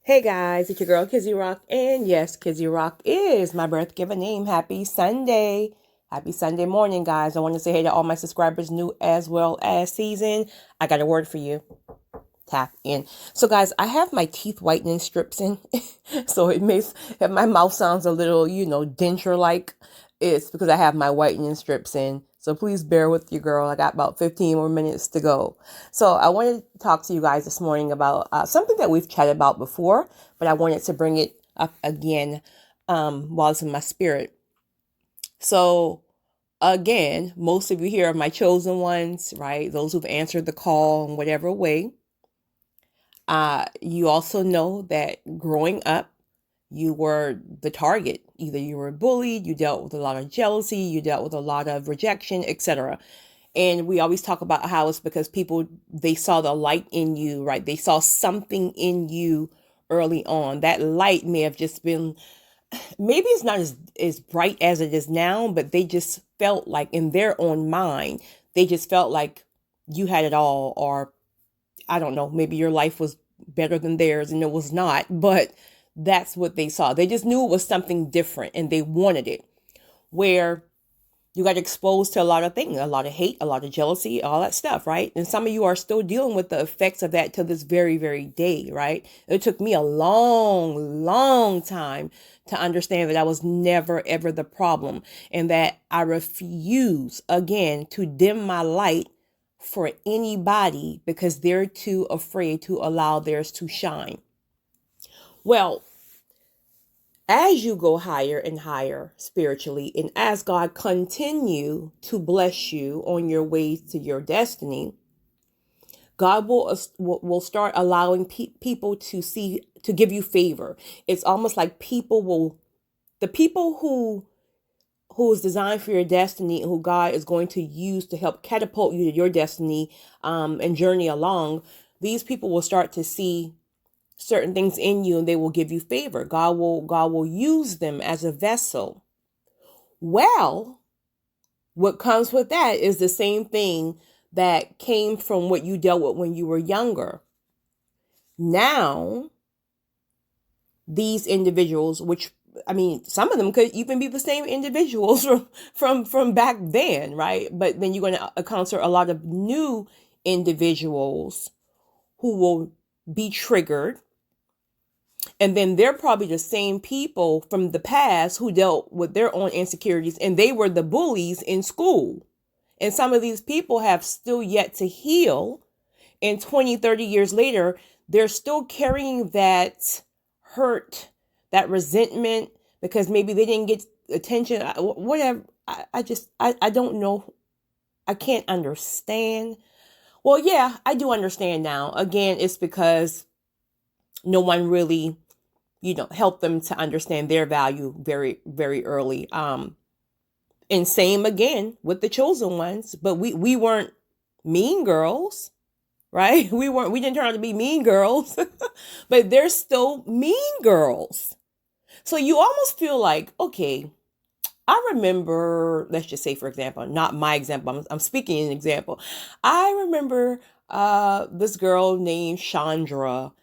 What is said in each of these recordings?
Hey guys, it's your girl Kizzy Rock, and yes, Kizzy Rock is my birth given name. Happy Sunday. Happy Sunday morning, guys. I want to say hey to all my subscribers, new as well as seasoned. I got a word for you. Tap in. So, guys, I have my teeth whitening strips in, so it makes if my mouth sounds a little, denture like. It's because I have my whitening strips in. So please bear with you, girl. I got about 15 more minutes to go. So I wanted to talk to you guys this morning about something that we've chatted about before, but I wanted to bring it up again while it's in my spirit. So again, most of you here are my chosen ones, right? Those who've answered the call in whatever way. You also know that growing up, you were the target. Either you were bullied, you dealt with a lot of jealousy, you dealt with a lot of rejection, etc. And we always talk about how it's because people, they saw the light in you, right? They saw something in you early on. That light may have just been, maybe it's not as bright as it is now, but they just felt like in their own mind, they just felt like you had it all, or I don't know, maybe your life was better than theirs and it was not, but that's what they saw. They just knew it was something different and they wanted it. Where you got exposed to a lot of things, a lot of hate, a lot of jealousy, all that stuff, right? And some of you are still dealing with the effects of that to this very, very day, right? It took me a long, long time to understand that I was never, ever the problem and that I refuse again to dim my light for anybody because they're too afraid to allow theirs to shine. Well, as you go higher and higher spiritually, and as God continue to bless you on your way to your destiny, God will start allowing people to see, to give you favor. It's almost like the people who is designed for your destiny, who God is going to use to help catapult you to your destiny, and journey along. These people will start to see certain things in you and they will give you favor. God will use them as a vessel. Well, what comes with that is the same thing that came from what you dealt with when you were younger. Now, these individuals, which I mean, some of them could even be the same individuals from back then, right? But then you're going to encounter a lot of new individuals who will be triggered. And then they're probably the same people from the past who dealt with their own insecurities and they were the bullies in school. And some of these people have still yet to heal. And 20, 30 years later, they're still carrying that hurt, that resentment, because maybe they didn't get attention, whatever. I don't know. I can't understand. Well, yeah, I do understand now. Again, it's because no one really, helped them to understand their value very, very early. And same again with the chosen ones, but we weren't mean girls, right? We didn't turn out to be mean girls, but they're still mean girls. So you almost feel like, okay, I remember, let's just say, for example, not my example, I'm speaking an example. I remember this girl named Chandra.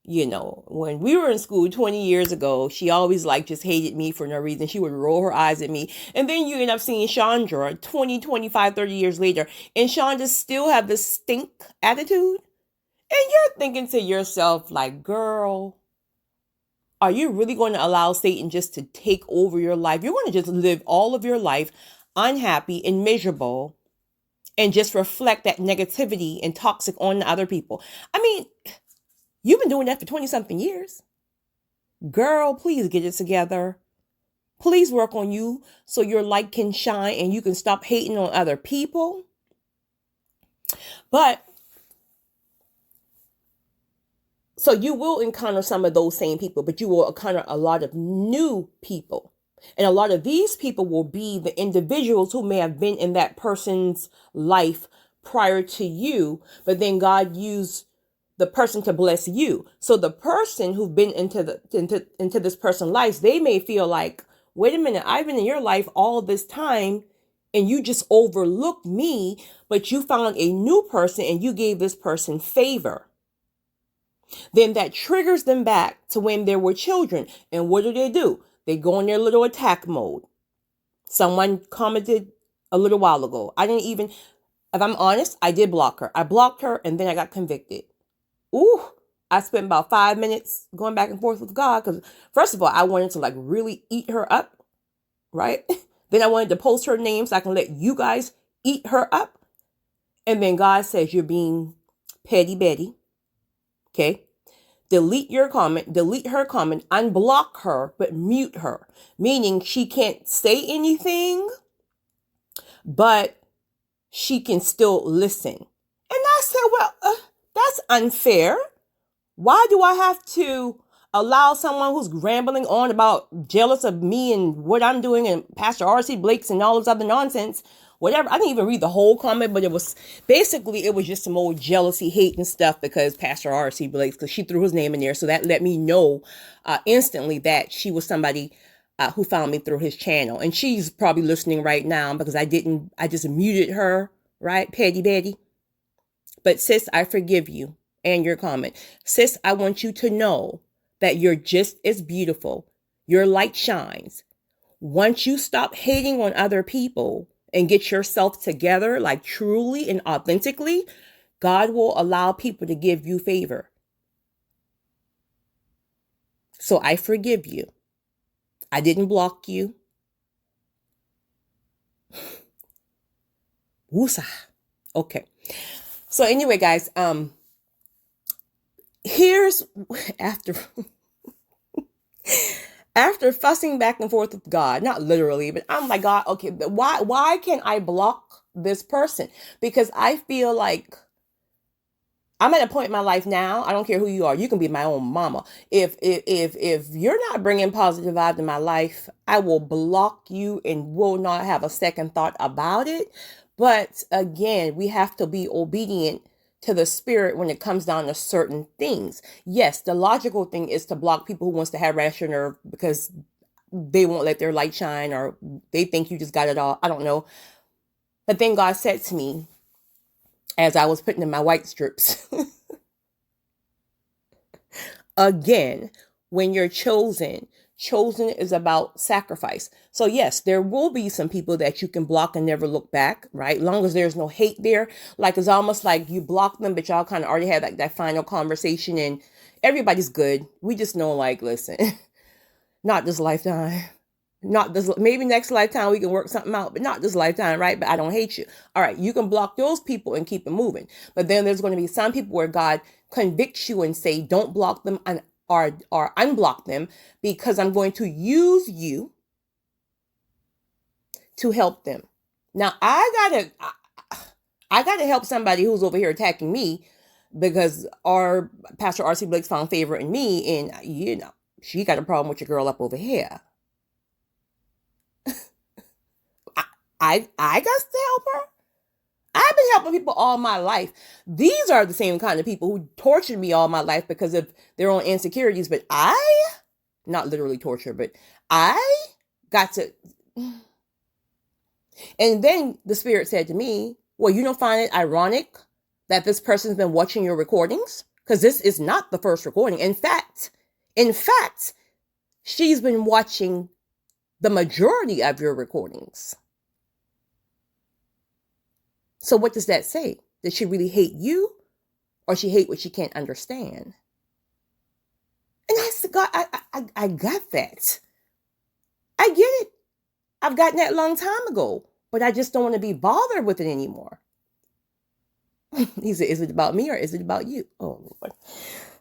When we were in school 20 years ago, she always just hated me for no reason. She would roll her eyes at me. And then you end up seeing Chandra 20, 25, 30 years later. And Chandra still have this stink attitude. And you're thinking to yourself, like, girl, are you really going to allow Satan just to take over your life? You're going to just live all of your life unhappy and miserable and just reflect that negativity and toxic on other people. I mean, you've been doing that for 20 something years. Girl, please get it together. Please work on you so your light can shine and you can stop hating on other people. But so you will encounter some of those same people, but you will encounter a lot of new people. And a lot of these people will be the individuals who may have been in that person's life prior to you, but then God used the person to bless you. So the person who've been into this person's life, they may feel like, wait a minute, I've been in your life all this time and you just overlooked me, but you found a new person and you gave this person favor. then that triggers them back to when they were children. And what do? They go in their little attack mode. Someone commented a little while ago. I didn't even, if I'm honest, I did block her. I blocked her and then I got convicted. Ooh, I spent about 5 minutes going back and forth with God because, first of all, I wanted to like really eat her up, right? Then I wanted to post her name so I can let you guys eat her up. And then God says, you're being petty Betty. Okay. Delete your comment, delete her comment, unblock her, but mute her. Meaning she can't say anything, but she can still listen. And I said, well, that's unfair. Why do I have to allow someone who's rambling on about jealous of me and what I'm doing and Pastor R.C. Blake's and all this other nonsense, whatever. I didn't even read the whole comment, but it was just some old jealousy, hate and stuff because Pastor R.C. Blake's, because she threw his name in there. So that let me know instantly that she was somebody who found me through his channel. And she's probably listening right now because I just muted her, right? Petty Betty. But sis, I forgive you and your comment. Sis, I want you to know that you're just as beautiful. Your light shines. Once you stop hating on other people and get yourself together, like truly and authentically, God will allow people to give you favor. So I forgive you. I didn't block you. Woosah. Okay. So anyway, guys, here's after fussing back and forth with God, not literally, but I'm like, God, okay, but why can't I block this person? Because I feel like I'm at a point in my life now. I don't care who you are. You can be my own mama. If you're not bringing positive vibe to my life, I will block you and will not have a second thought about it. But again, we have to be obedient to the spirit when it comes down to certain things. Yes, the logical thing is to block people who wants to harass your nerve because they won't let their light shine or they think you just got it all. I don't know. But then God said to me, as I was putting in my white strips, again, when you're chosen is about sacrifice. So yes, there will be some people that you can block and never look back, right? Long as there's no hate there. Like it's almost like you block them, but y'all kind of already had like that final conversation and everybody's good. We just know like, listen, not this lifetime. Not this, maybe next lifetime we can work something out, but not this lifetime, right? But I don't hate you. All right, you can block those people and keep it moving. But then there's going to be some people where God convicts you and say, don't block them or unblock them because I'm going to use you to help them. Now I gotta help somebody who's over here attacking me because our Pastor R.C. Blake's found favor in me, and she got a problem with your girl up over here. I got to help her. I've been helping people all my life. These are the same kind of people who tortured me all my life because of their own insecurities. But not literally torture, but I got to. And then the Spirit said to me, well, you don't find it ironic that this person's been watching your recordings? Because this is not the first recording. In fact, she's been watching the majority of your recordings. So what does that say? Does she really hate you or she hate what she can't understand? And I said, God, I got that. I get it. I've gotten that a long time ago, but I just don't want to be bothered with it anymore. He said, is it about me or is it about you? Oh, Lord.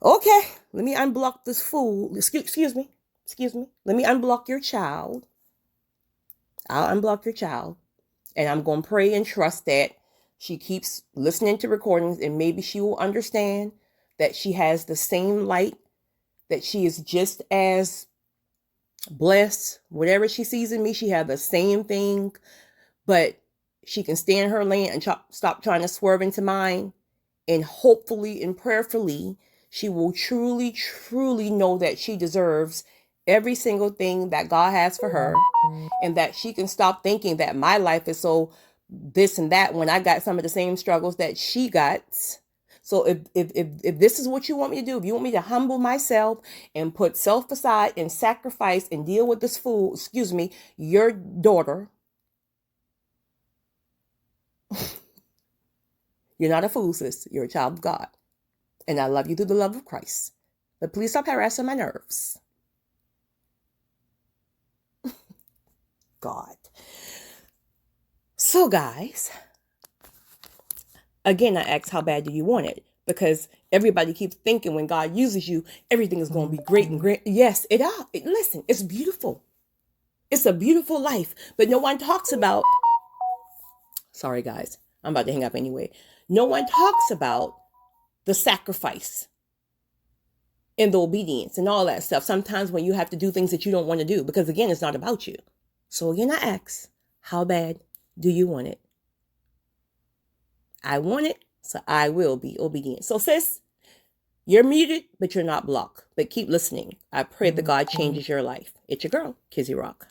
Okay, let me unblock this fool. Excuse me. Let me unblock your child. I'll unblock your child. And I'm going to pray and trust that she keeps listening to recordings and maybe she will understand that she has the same light, that she is just as blessed. Whatever she sees in me, she has the same thing, but she can stay in her lane and stop trying to swerve into mine. And hopefully and prayerfully, she will truly, truly know that she deserves every single thing that God has for her, and that she can stop thinking that my life is so this and that when I got some of the same struggles that she got. So if this is what you want me to do, if you want me to humble myself and put self aside and sacrifice and deal with this fool, excuse me, your daughter, you're not a fool, sis. You're a child of God. And I love you through the love of Christ. But please stop harassing my nerves. God. So, guys, again, I asked, how bad do you want it? Because everybody keeps thinking when God uses you, everything is going to be great and great. Yes, it is. Listen, it's beautiful. It's a beautiful life. But no one talks about, sorry, guys, I'm about to hang up anyway. No one talks about the sacrifice and the obedience and all that stuff. Sometimes when you have to do things that you don't want to do, because again, it's not about you. So again, I ask, how bad do you want it? I want it, so I will be obedient. So sis, you're muted, but you're not blocked. But keep listening. I pray that God changes your life. It's your girl, Kizzy Rock.